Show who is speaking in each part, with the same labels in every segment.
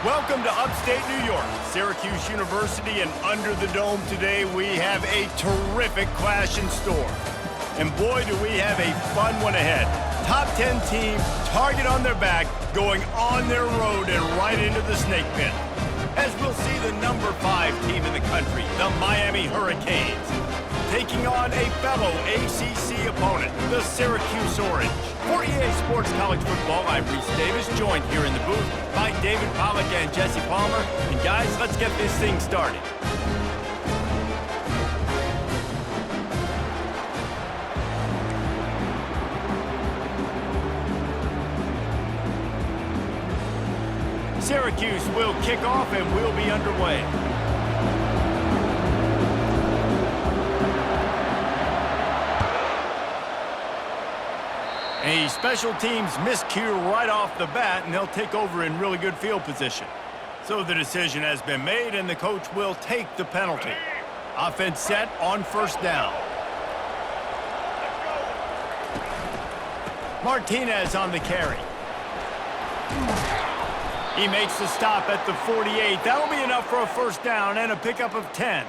Speaker 1: Welcome to upstate New York, Syracuse University, and under the dome today we have a terrific clash in store. And boy, do we have a fun one ahead. Top 10 team, target on their back, going on their road and right into the snake pit. As we'll see the number 5 team in the country, the Miami Hurricanes, taking on a fellow ACC opponent, the Syracuse Orange. For EA Sports College Football, I'm Reese Davis, joined here in the booth by David Pollack and Jesse Palmer. And guys, let's get this thing started. Syracuse will kick off and we'll be underway. A special teams miscue right off the bat, and they'll take over in really good field position. So the decision has been made, and the coach will take the penalty. Offense set on first down. Martinez on the carry. He makes the stop at the 48. That'll be enough for a first down and a pickup of 10.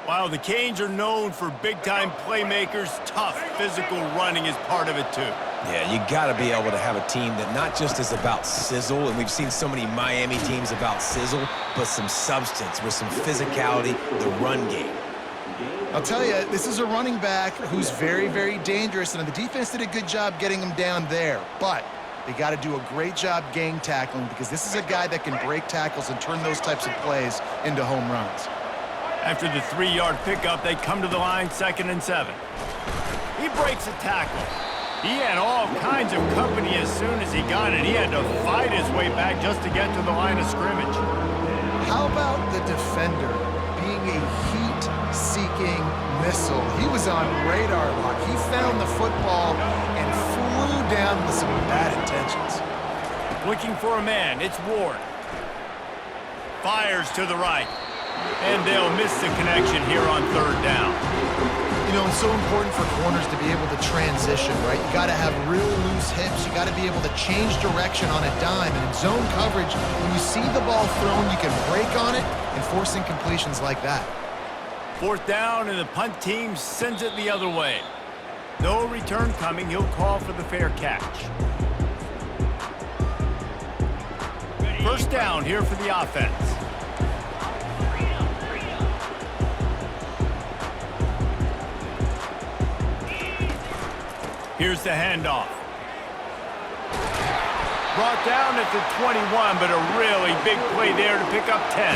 Speaker 1: While the Canes are known for big-time playmakers, tough physical running is part of it too.
Speaker 2: Yeah, you got to be able to have a team that not just is about sizzle, and we've seen so many Miami teams about sizzle, but some substance with some physicality, the run game.
Speaker 3: I'll tell you, this is a running back who's very, very dangerous, and the defense did a good job getting him down there. But they got to do a great job gang tackling because this is a guy that can break tackles and turn those types of plays into home runs.
Speaker 1: After the 3-yard pickup, they come to the line, 2nd and 7. He breaks a tackle. He had all kinds of company as soon as he got it. He had to fight his way back just to get to the line of scrimmage.
Speaker 3: How about the defender being a heat-seeking missile? He was on radar lock. He found the football and flew down with some bad intentions.
Speaker 1: Looking for a man, it's Ward. Fires to the right. And they'll miss the connection here on 3rd down.
Speaker 3: You know, it's so important for corners to be able to transition, right? You got to have real loose hips. You got to be able to change direction on a dime. And in zone coverage, when you see the ball thrown, you can break on it and force incompletions like that.
Speaker 1: 4th down, and the punt team sends it the other way. No return coming. He'll call for the fair catch. First down here for the offense. Here's the handoff. Brought down at the 21, but a really big play there to pick up 10.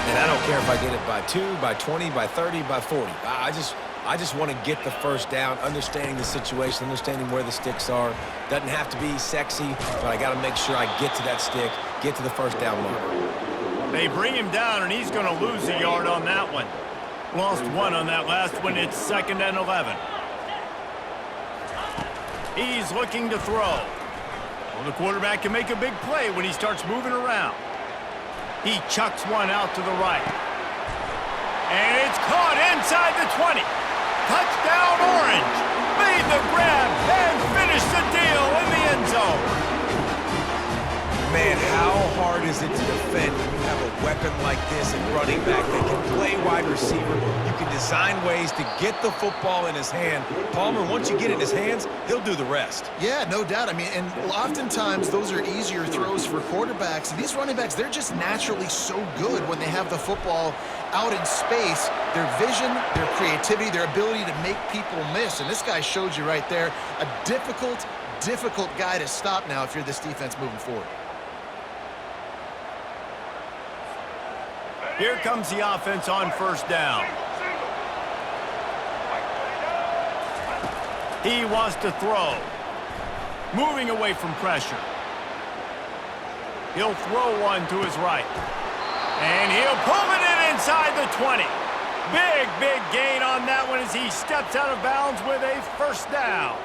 Speaker 2: And I don't care if I get it by 2, by 20, by 30, by 40. I just want to get the first down, understanding the situation, understanding where the sticks are. Doesn't have to be sexy, but I got to make sure I get to that stick, get to the first down marker.
Speaker 1: They bring him down, and he's going to lose a yard on that one. Lost 1 on that last one. It's 2nd and 11. He's looking to throw. Well, the quarterback can make a big play when he starts moving around. He chucks one out to the right. And it's caught inside the 20. Touchdown Orange. Made the grab and finished the deal in the end zone.
Speaker 2: Man, how hard is it to defend when you have a weapon like this and running back that can play wide receiver? You can design ways to get the football in his hand. Palmer, once you get it in his hands, he'll do the rest.
Speaker 3: Yeah, no doubt. I mean, and oftentimes those are easier throws for quarterbacks. And these running backs, they're just naturally so good when they have the football out in space. Their vision, their creativity, their ability to make people miss. And this guy showed you right there, a difficult guy to stop now if you're this defense moving forward.
Speaker 1: Here comes the offense on first down. He wants to throw. Moving away from pressure. He'll throw one to his right. And he'll pull it in inside the 20. Big gain on that one as he steps out of bounds with a first down.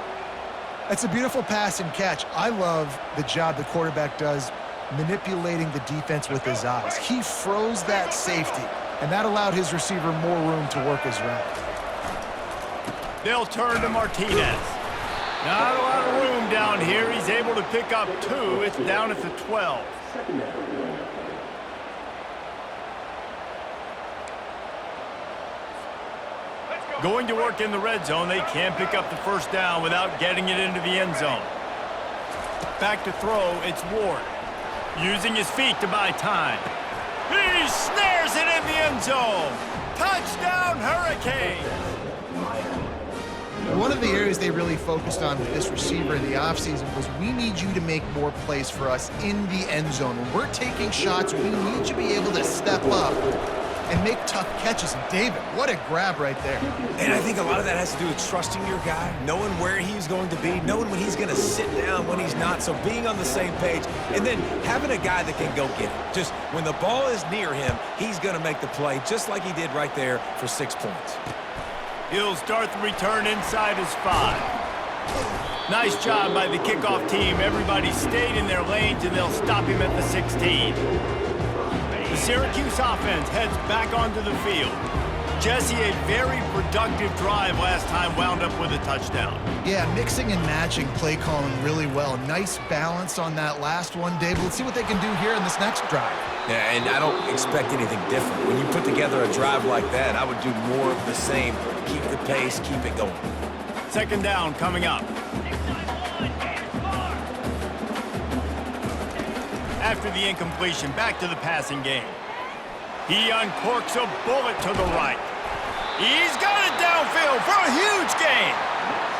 Speaker 3: That's a beautiful pass and catch. I love the job the quarterback does manipulating the defense with his eyes. He froze that safety, and that allowed his receiver more room to work his route.
Speaker 1: They'll turn to Martinez. Not a lot of room down here. He's able to pick up 2. It's down at the 12. Going to work in the red zone, they can't pick up the first down without getting it into the end zone. Back to throw, it's Ward. Using his feet to buy time. He snares it in the end zone. Touchdown, Hurricanes!
Speaker 3: One of the areas they really focused on with this receiver in the offseason was we need you to make more plays for us in the end zone. When we're taking shots, we need you to be able to step up and make tough catches. And David, what a grab right there.
Speaker 2: And I think a lot of that has to do with trusting your guy, knowing where he's going to be, knowing when he's going to sit down, when he's not, so being on the same page, and then having a guy that can go get it. Just when the ball is near him, he's going to make the play, just like he did right there for 6 points.
Speaker 1: He'll start the return inside his 5. Nice job by the kickoff team. Everybody stayed in their lanes, and they'll stop him at the 16. The Syracuse offense heads back onto the field. Jesse, a very productive drive last time, wound up with a touchdown.
Speaker 3: Yeah, mixing and matching play calling really well. Nice balance on that last one, David. Let's see what they can do here in this next drive.
Speaker 2: Yeah, and I don't expect anything different. When you put together a drive like that, I would do more of the same. Keep the pace, keep it going.
Speaker 1: Second down coming up. After the incompletion, back to the passing game. He uncorks a bullet to the right. He's got it downfield for a huge gain.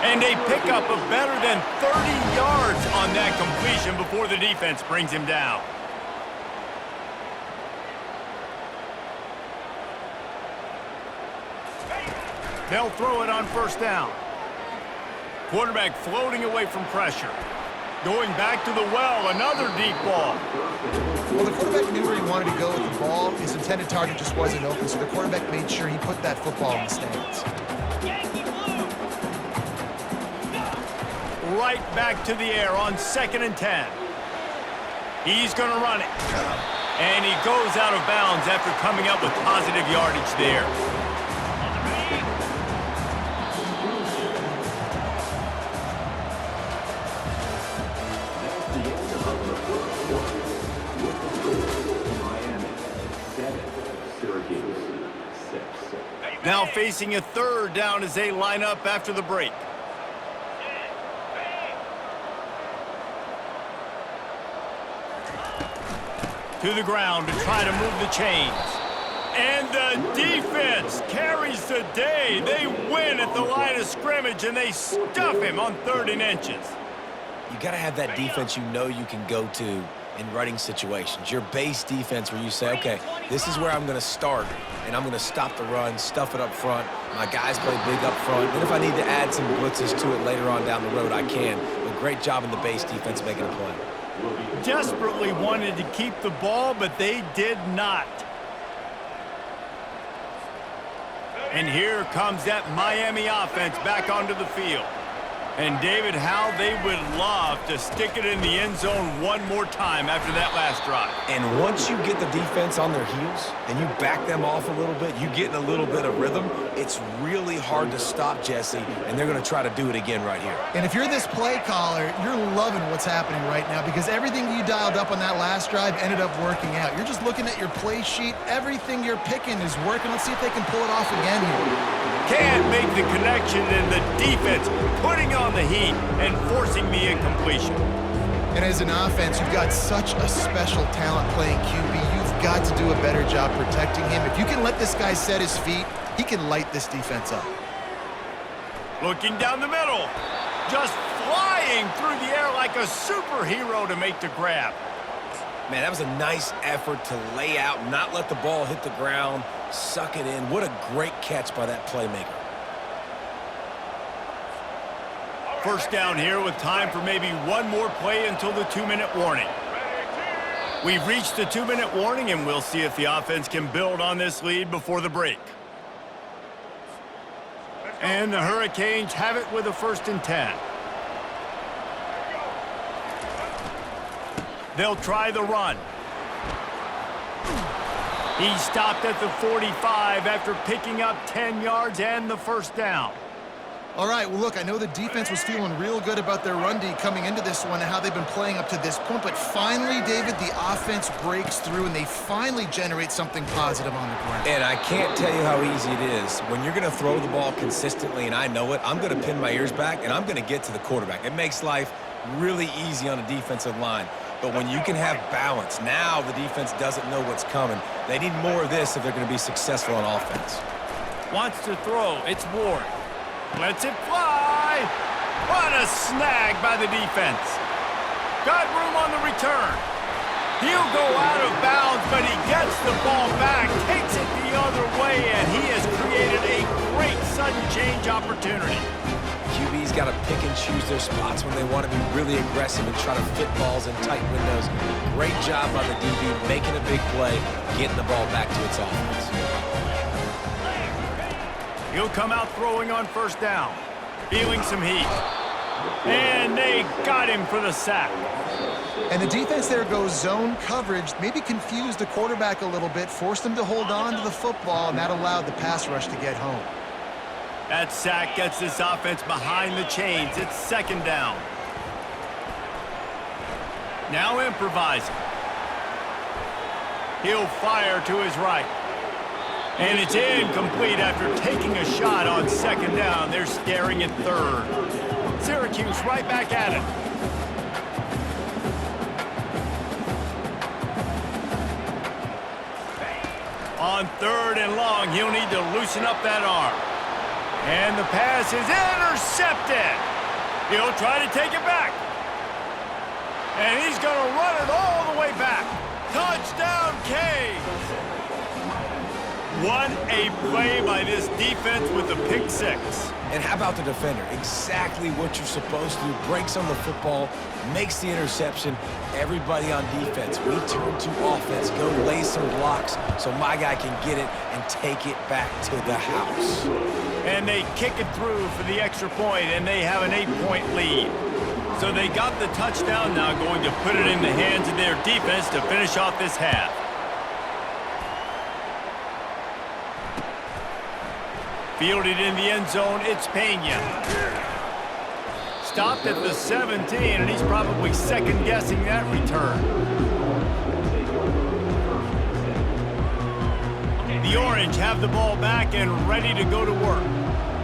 Speaker 1: And a pickup of better than 30 yards on that completion before the defense brings him down. They'll throw it on first down. Quarterback floating away from pressure. Going back to the well, another deep ball.
Speaker 3: Well, the quarterback knew where he wanted to go with the ball. His intended target just wasn't open, so the quarterback made sure he put that football in the stands.
Speaker 1: Right back to the air on 2nd and 10. He's going to run it. And he goes out of bounds after coming up with positive yardage there. Now facing a third down as they line up after the break. To the ground to try to move the chains. And the defense carries the day. They win at the line of scrimmage, and they stuff him on 3rd and inches.
Speaker 2: You got to have that defense you know you can go to in running situations. Your base defense where you say, okay, this is where I'm going to start, and I'm going to stop the run, stuff it up front. My guys play big up front. And if I need to add some blitzes to it later on down the road, I can. But great job in the base defense making a play.
Speaker 1: Desperately wanted to keep the ball, but they did not. And here comes that Miami offense back onto the field. And David, how they would love to stick it in the end zone one more time after that last drive.
Speaker 2: And once you get the defense on their heels and you back them off a little bit, you get in a little bit of rhythm, it's really hard to stop Jesse, and they're going to try to do it again right here.
Speaker 3: And if you're this play caller, you're loving what's happening right now because everything you dialed up on that last drive ended up working out. You're just looking at your play sheet. Everything you're picking is working. Let's see if they can pull it off again here.
Speaker 1: Can't make the connection, and the defense putting on the heat and forcing the incompletion.
Speaker 3: And as an offense, you've got such a special talent playing QB. You've got to do a better job protecting him. If you can let this guy set his feet, he can light this defense up.
Speaker 1: Looking down the middle. Just flying through the air like a superhero to make the grab.
Speaker 2: Man, that was a nice effort to lay out, not let the ball hit the ground, suck it in. What a great catch by that playmaker.
Speaker 1: First down here with time for maybe one more play until the 2-minute warning. We've reached the 2-minute warning, and we'll see if the offense can build on this lead before the break. And the Hurricanes have it with a 1st and 10. They'll try the run. He stopped at the 45 after picking up 10 yards and the first down.
Speaker 3: All right, well, look, I know the defense was feeling real good about their run D coming into this one and how they've been playing up to this point, but finally, David, the offense breaks through and they finally generate something positive on the ground.
Speaker 2: And I can't tell you how easy it is. When you're going to throw the ball consistently, and I know it, I'm going to pin my ears back, and I'm going to get to the quarterback. It makes life really easy on a defensive line. But when you can have balance, now the defense doesn't know what's coming. They need more of this if they're going to be successful on offense.
Speaker 1: Wants to throw. It's Ward. Lets it fly. What a snag by the defense. Got room on the return. He'll go out of bounds, but he gets the ball back, takes it the other way, and he has created a great sudden change opportunity.
Speaker 2: QB's got to pick and choose their spots when they want to be really aggressive and try to fit balls in tight windows. Great job by the DB making a big play, getting the ball back to its offense.
Speaker 1: He'll come out throwing on first down, feeling some heat. And they got him for the sack.
Speaker 3: And the defense there goes zone coverage, maybe confused the quarterback a little bit, forced him to hold on to the football, and that allowed the pass rush to get home.
Speaker 1: That sack gets this offense behind the chains. It's second down. Now improvising. He'll fire to his right. And it's incomplete after taking a shot on second down. They're staring at third. Syracuse right back at it. On third and long, he'll need to loosen up that arm. And the pass is intercepted. He'll try to take it back. And he's going to run it all the way back. Touchdown, Canes. What a play by this defense with the pick six.
Speaker 2: And how about the defender? Exactly what you're supposed to do. Breaks on the football, makes the interception. Everybody on defense, we turn to offense. Go lay some blocks so my guy can get it and take it back to the house.
Speaker 1: And they kick it through for the extra point, and they have an 8-point lead. So they got the touchdown, now going to put it in the hands of their defense to finish off this half. Fielded in the end zone, it's Pena. Stopped at the 17, and he's probably second-guessing that return. The Orange have the ball back and ready to go to work.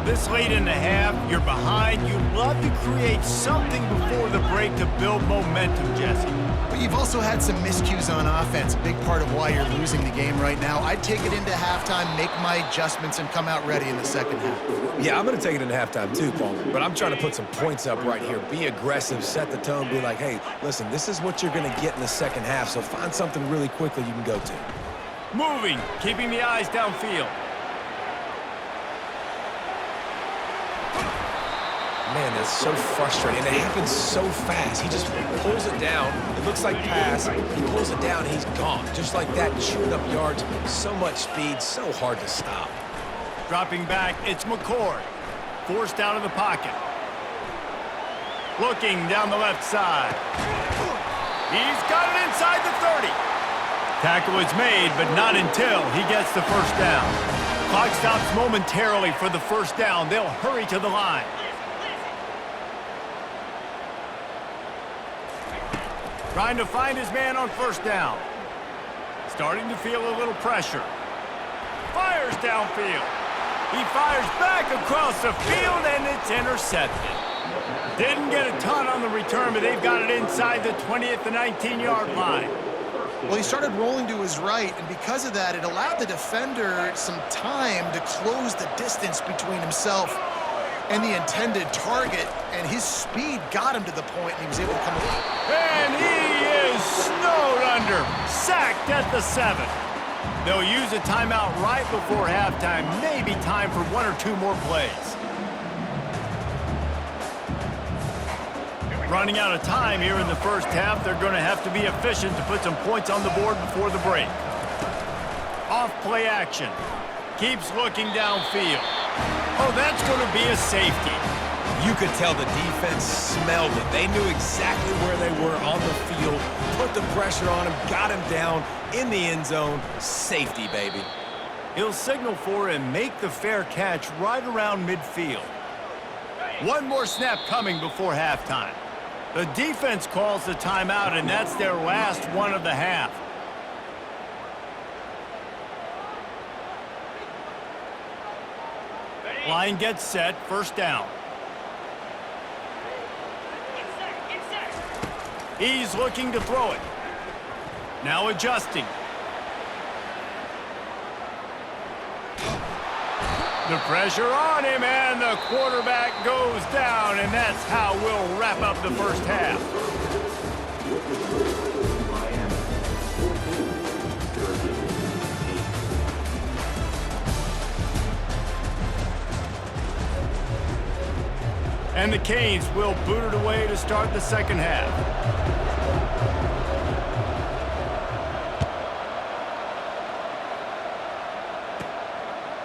Speaker 1: This late in the half, you're behind. You love to create something before the break to build momentum, Jesse.
Speaker 3: But you've also had some miscues on offense, a big part of why you're losing the game right now. I'd take it into halftime, make my adjustments, and come out ready in the second half.
Speaker 2: Yeah, I'm going to take it into halftime too, Paul. But I'm trying to put some points up right here. Be aggressive, set the tone, be like, hey, listen, this is what you're going to get in the second half, so find something really quickly you can go to.
Speaker 1: Moving, keeping the eyes downfield.
Speaker 2: Man, that's so frustrating. And it happens so fast. He just pulls it down. It looks like pass. He pulls it down, he's gone. Just like that, chewing up yards. So much speed, so hard to stop.
Speaker 1: Dropping back, it's McCord. Forced out of the pocket. Looking down the left side. He's got it inside the 30. Tackle is made, but not until he gets the first down. Clock stops momentarily for the first down. They'll hurry to the line. Trying to find his man on first down. Starting to feel a little pressure. Fires downfield. He fires back across the field, and it's intercepted. Didn't get a ton on the return, but they've got it inside the 20 at the 19-yard line.
Speaker 3: Well, he started rolling to his right, and because of that, it allowed the defender some time to close the distance between himself and the intended target, and his speed got him to the point, and he was able to come away.
Speaker 1: And he is snowed under, sacked at the 7. They'll use a timeout right before halftime, maybe time for one or two more plays. Running out of time here in the first half, they're going to have to be efficient to put some points on the board before the break. Off play action. Keeps looking downfield. Oh, that's going to be a safety.
Speaker 2: You could tell the defense smelled it. They knew exactly where they were on the field, put the pressure on him, got him down in the end zone. Safety, baby.
Speaker 1: He'll signal for and make the fair catch right around midfield. One more snap coming before halftime. The defense calls the timeout, and that's their last one of the half. Line gets set, first down. He's looking to throw it. Now adjusting. The pressure on him, and the quarterback goes down, and that's how we'll wrap up the first half. And the Canes will boot it away to start the second half.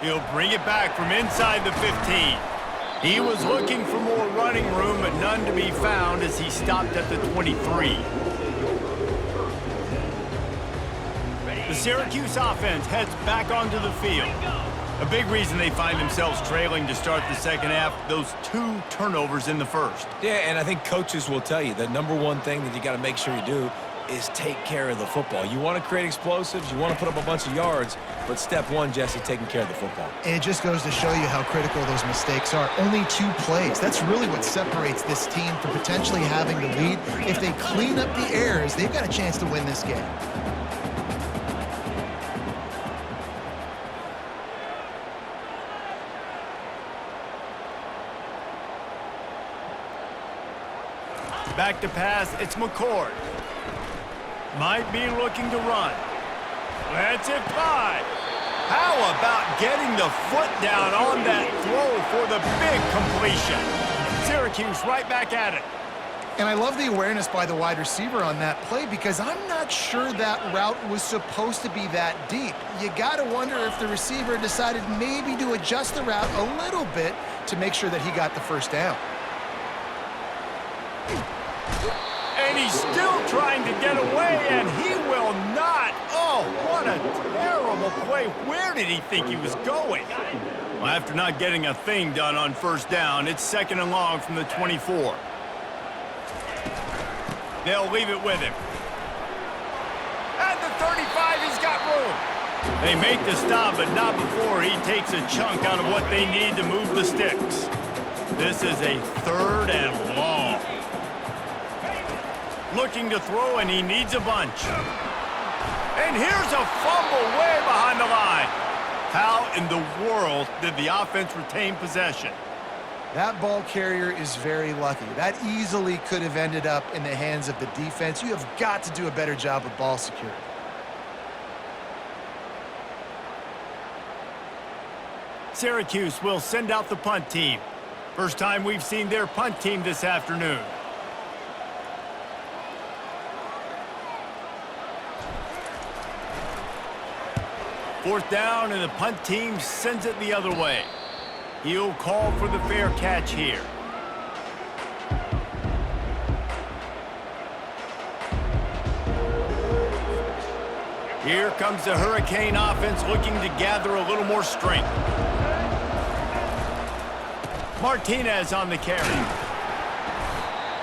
Speaker 1: He'll bring it back from inside the 15. He was looking for more running room, but none to be found as he stopped at the 23. The Syracuse offense heads back onto the field. A big reason they find themselves trailing to start the second half, those 2 turnovers in the first.
Speaker 2: Yeah, and I think coaches will tell you the number one thing that you got to make sure you do is take care of the football. You want to create explosives, you want to put up a bunch of yards, but step one, Jesse, taking care of the football.
Speaker 3: And it just goes to show you how critical those mistakes are. Only 2 plays. That's really what separates this team from potentially having the lead. If they clean up the errors, they've got a chance to win this game.
Speaker 1: Back to pass, it's McCord. Might be looking to run. Lets it fly. How about getting the foot down on that throw for the big completion? Syracuse right back at it.
Speaker 3: And I love the awareness by the wide receiver on that play because I'm not sure that route was supposed to be that deep. You got to wonder if the receiver decided maybe to adjust the route a little bit to make sure that he got the first down.
Speaker 1: And he's still trying to get away, and he will not. Oh, what a terrible play. Where did he think he was going? Well, after not getting a thing done on first down, it's 2nd and long from the 24. They'll leave it with him. At the 35, he's got room. They make the stop, but not before he takes a chunk out of what they need to move the sticks. This is a 3rd and long. Looking to throw, and he needs a bunch. And here's a fumble way behind the line. How in the world did the offense retain possession?
Speaker 3: That ball carrier is very lucky. That easily could have ended up in the hands of the defense. You have got to do a better job with ball security.
Speaker 1: Syracuse will send out the punt team. First time we've seen their punt team this afternoon. Fourth down, and the punt team sends it the other way. He'll call for the fair catch here. Here comes the Hurricane offense looking to gather a little more strength. Martinez on the carry.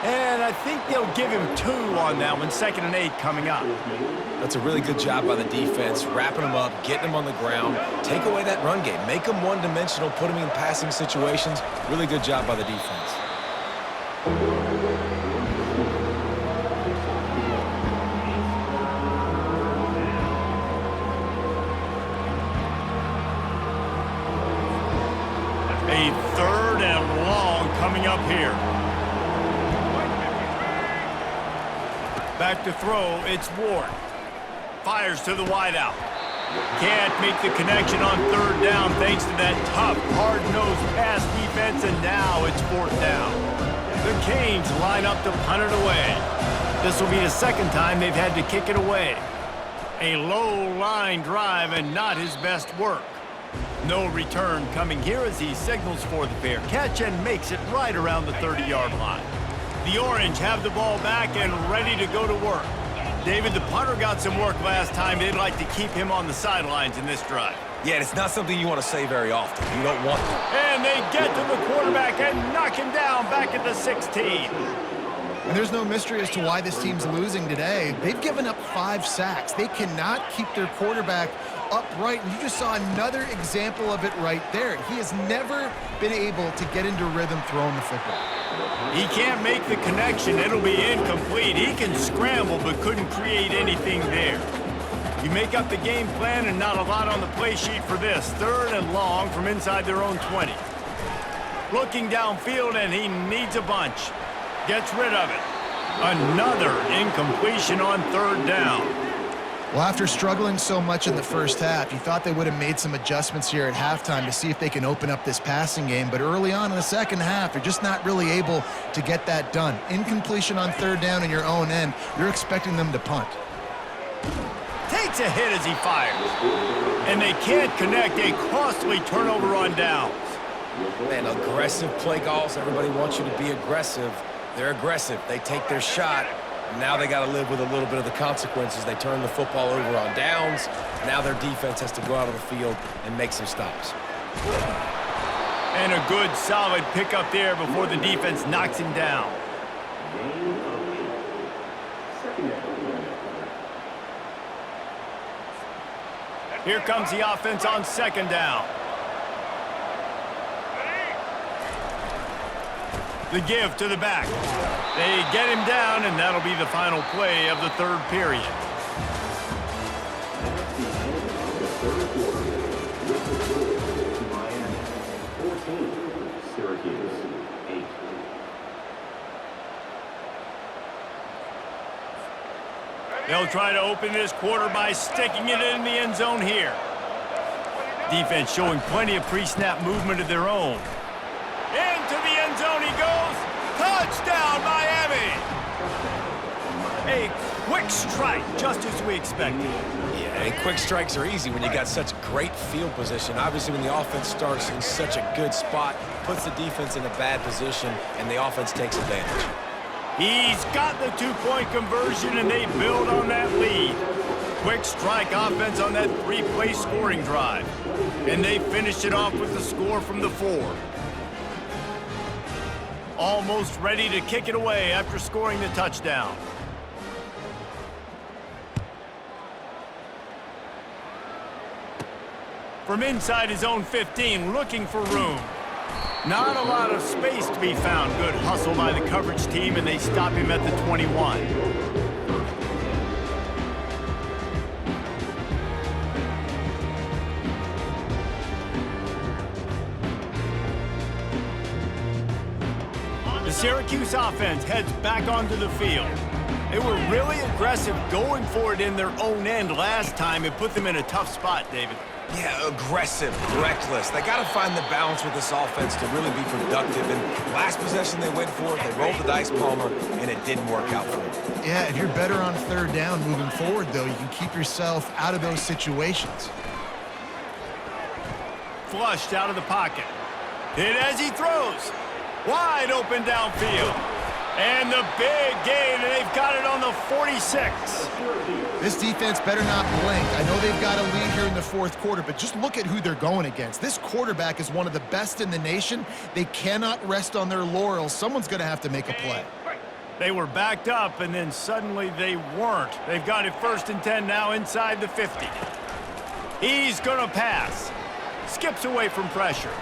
Speaker 1: And I think they'll give him 2 on that one. 2nd and 8 coming up.
Speaker 2: That's a really good job by the defense, wrapping them up, getting them on the ground. Take away that run game. Make them one-dimensional, put them in passing situations. Really good job by the defense.
Speaker 1: A 3rd and long coming up here. Back to throw, it's Ward. Fires to the wideout. Can't make the connection on 3rd down thanks to that tough, hard-nosed pass defense, and now it's 4th down. The Canes line up to punt it away. This will be the 2nd time they've had to kick it away. A low-line drive and not his best work. No return coming here as he signals for the fair catch and makes it right around the 30-yard line. The Orange have the ball back and ready to go to work. David, the punter got some work last time. They'd like to keep him on the sidelines in this drive.
Speaker 2: Yeah, and it's not something you want to say very often. You don't want to.
Speaker 1: And they get to the quarterback and knock him down back at the 16.
Speaker 3: And there's no mystery as to why this team's losing today. They've given up 5 sacks. They cannot keep their quarterback upright, and you just saw another example of it right there. He has never been able to get into rhythm throwing the football.
Speaker 1: He can't make the connection. It'll be incomplete. He can scramble but couldn't create anything there. You make up the game plan and not a lot on the play sheet for this. 3rd and long from inside their own 20. Looking downfield, and he needs a bunch. Gets rid of it. Another incompletion on 3rd down.
Speaker 3: Well, after struggling so much in the first half, you thought they would have made some adjustments here at halftime to see if they can open up this passing game. But early on in the second half, they're just not really able to get that done. Incompletion on 3rd down in your own end, you're expecting them to punt.
Speaker 1: Takes a hit as he fires. And they can't connect. A costly turnover on downs.
Speaker 2: Man, aggressive play calls. Everybody wants you to be aggressive. They're aggressive. They take their shot. Now they got to live with a little bit of the consequences. They turn the football over on downs. Now their defense has to go out on the field and make some stops.
Speaker 1: And a good, solid pickup there before the defense knocks him down. Here comes the offense on 2nd down. The give to the back. They get him down, and that'll be the final play of the 3rd period. They'll try to open this quarter by sticking it in the end zone here. Defense showing plenty of pre-snap movement of their own. Into the end zone he goes. Touchdown, Miami! A quick strike, just as we expected.
Speaker 2: Yeah, and quick strikes are easy when you got such great field position. Obviously, when the offense starts in such a good spot, puts the defense in a bad position, and the offense takes advantage.
Speaker 1: He's got the 2-point conversion, and they build on that lead. Quick strike offense on that 3-play scoring drive. And they finished it off with the score from the 4. Almost ready to kick it away after scoring the touchdown. From inside his own 15, looking for room. Not a lot of space to be found. Good hustle by the coverage team, and they stop him at the 21. The Syracuse offense heads back onto the field. They were really aggressive going for it in their own end last time. It put them in a tough spot, David.
Speaker 2: Yeah, aggressive, reckless. They got to find the balance with this offense to really be productive. And last possession they went for it, they rolled the dice, Palmer, and it didn't work out for them.
Speaker 3: Yeah, if you're better on 3rd down moving forward, though, you can keep yourself out of those situations.
Speaker 1: Flushed out of the pocket. Hit as he throws. Wide open downfield. And the big gain, and they've got it on the 46.
Speaker 3: This defense better not blink. I know they've got a lead here in the 4th quarter, but just look at who they're going against. This quarterback is one of the best in the nation. They cannot rest on their laurels. Someone's going to have to make a play.
Speaker 1: They were backed up, and then suddenly they weren't. They've got it 1st and 10 now inside the 50. He's going to pass. Skips away from pressure.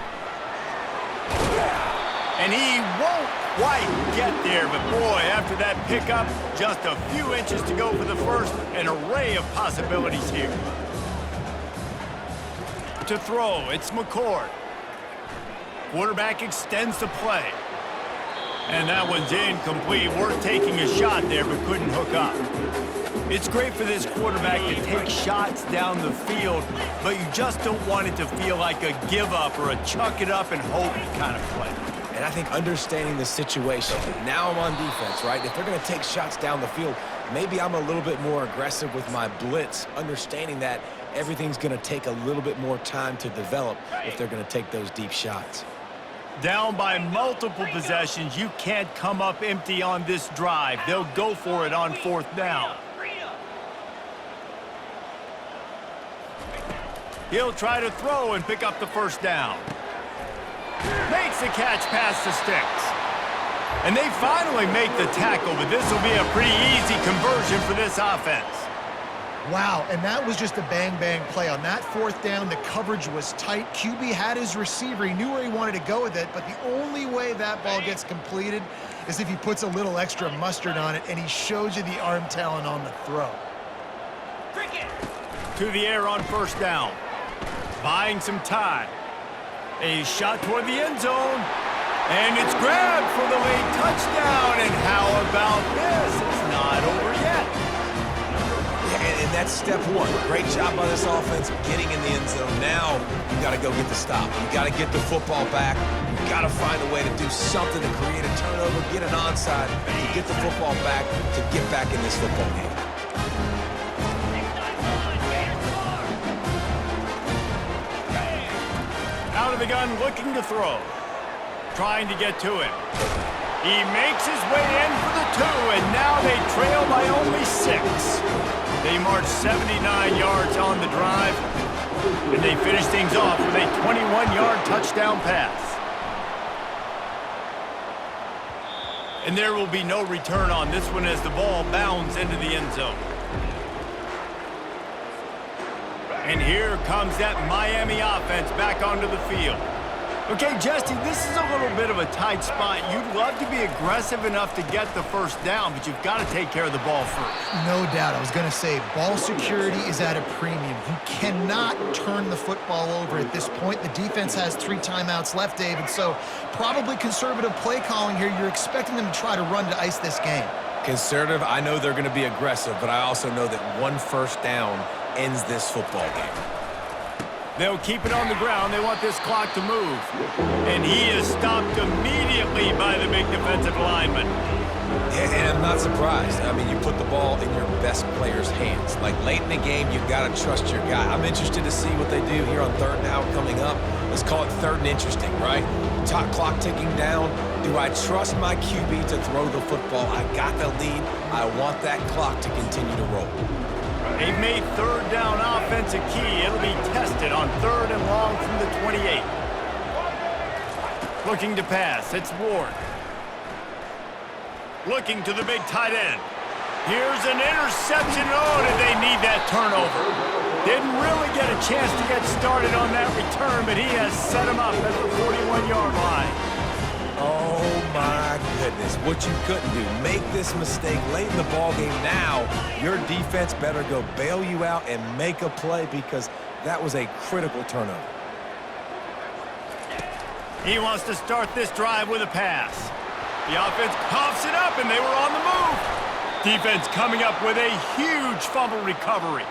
Speaker 1: And he won't quite get there, but boy, after that pickup, just a few inches to go for the first. An array of possibilities here. To throw, it's McCord. Quarterback extends the play. And that one's incomplete. Worth taking a shot there, but couldn't hook up. It's great for this quarterback to take shots down the field, but you just don't want it to feel like a give-up or a chuck it up and hope kind of play.
Speaker 2: And I think understanding the situation, now I'm on defense, right? If they're going to take shots down the field, maybe I'm a little bit more aggressive with my blitz, understanding that everything's going to take a little bit more time to develop if they're going to take those deep shots.
Speaker 1: Down by multiple possessions, you can't come up empty on this drive. They'll go for it on 4th down. He'll try to throw and pick up the first down. Makes the catch past the sticks. And they finally make the tackle, but this will be a pretty easy conversion for this offense.
Speaker 3: Wow, and that was just a bang-bang play. On that fourth down, the coverage was tight. QB had his receiver. He knew where he wanted to go with it, but the only way that ball gets completed is if he puts a little extra mustard on it, and he shows you the arm talent on the throw.
Speaker 1: To the air on first down. Buying some time. A shot toward the end zone. And it's grabbed for the late touchdown. And how about this? It's not over yet.
Speaker 2: And that's step one. Great job by this offense getting in the end zone. Now you got to go get the stop. You got to get the football back. You got to find a way to do something to create a turnover, get an onside, to get the football back, to get back in this football game.
Speaker 1: Out of the gun, looking to throw. Trying to get to him. He makes his way in for the 2, and now they trail by only 6. They march 79 yards on the drive, and they finish things off with a 21-yard touchdown pass. And there will be no return on this one as the ball bounds into the end zone. And here comes that Miami offense back onto the field. Okay, Jesse, this is a little bit of a tight spot. You'd love to be aggressive enough to get the first down, but you've got to take care of the ball first.
Speaker 3: No doubt. I was going to say, ball security is at a premium. You cannot turn the football over at this point. The defense has 3 timeouts left, David, so probably conservative play calling here. You're expecting them to try to run to ice this game.
Speaker 2: Conservative, I know they're going to be aggressive, but I also know that one first down ends this football game.
Speaker 1: They'll keep it on the ground. They want this clock to move. And he is stopped immediately by the big defensive lineman.
Speaker 2: Yeah, and I'm not surprised. I mean, you put the ball in your best player's hands. Like, late in the game, you've got to trust your guy. I'm interested to see what they do here on third down coming up. Let's call it third and interesting, right? Top clock ticking down. Do I trust my QB to throw the football? I got the lead. I want that clock to continue to roll.
Speaker 1: They've made third down offense a key. It'll be tested on 3rd and long from the 28. Looking to pass. It's Ward. Looking to the big tight end. Here's an interception. Oh, did they need that turnover? Didn't really get a chance to get started on that return, but he has set him up at the 41-yard line.
Speaker 2: Oh, my goodness. What you couldn't do. Make this mistake late in the ballgame. Now, your defense better go bail you out and make a play because that was a critical turnover.
Speaker 1: He wants to start this drive with a pass. The offense coughs it up, and they were on the move. Defense coming up with a huge fumble recovery.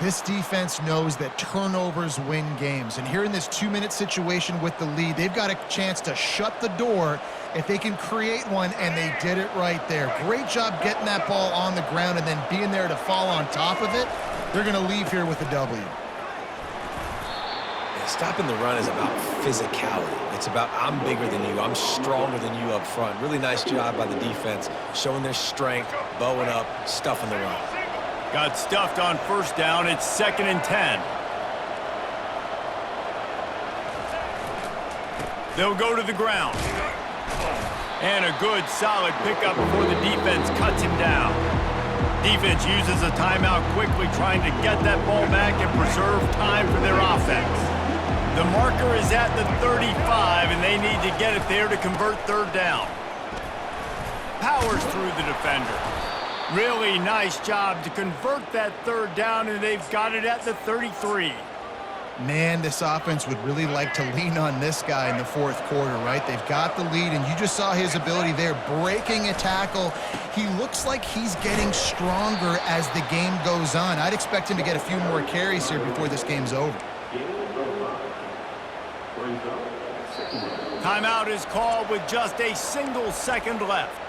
Speaker 3: This defense knows that turnovers win games. And here in this 2-minute situation with the lead, they've got a chance to shut the door if they can create one, and they did it right there. Great job getting that ball on the ground and then being there to fall on top of it. They're going to leave here with a W.
Speaker 2: Yeah, stopping the run is about physicality. It's about I'm bigger than you. I'm stronger than you up front. Really nice job by the defense, showing their strength, bowing up, stuffing the run.
Speaker 1: Got stuffed on first down. It's 2nd and 10. They'll go to the ground. And a good, solid pickup before the defense cuts him down. Defense uses a timeout quickly, trying to get that ball back and preserve time for their offense. The marker is at the 35, and they need to get it there to convert third down. Powers through the defender. Really nice job to convert that third down, and they've got it at the 33.
Speaker 3: Man, this offense would really like to lean on this guy in the fourth quarter, right? They've got the lead, and you just saw his ability there, breaking a tackle. He looks like he's getting stronger as the game goes on. I'd expect him to get a few more carries here before this game's over.
Speaker 1: Timeout is called with just a single second left.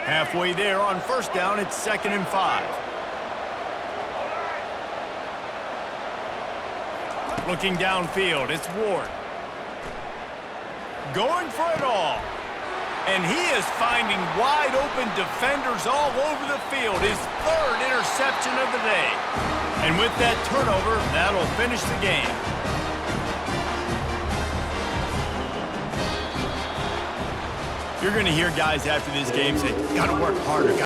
Speaker 1: Halfway there on first down, it's 2nd and 5. Looking downfield, it's Ward. Going for it all. And he is finding wide-open defenders all over the field. His third interception of the day. And with that turnover, that'll finish the game. You're going to hear guys after this game say, got to work harder.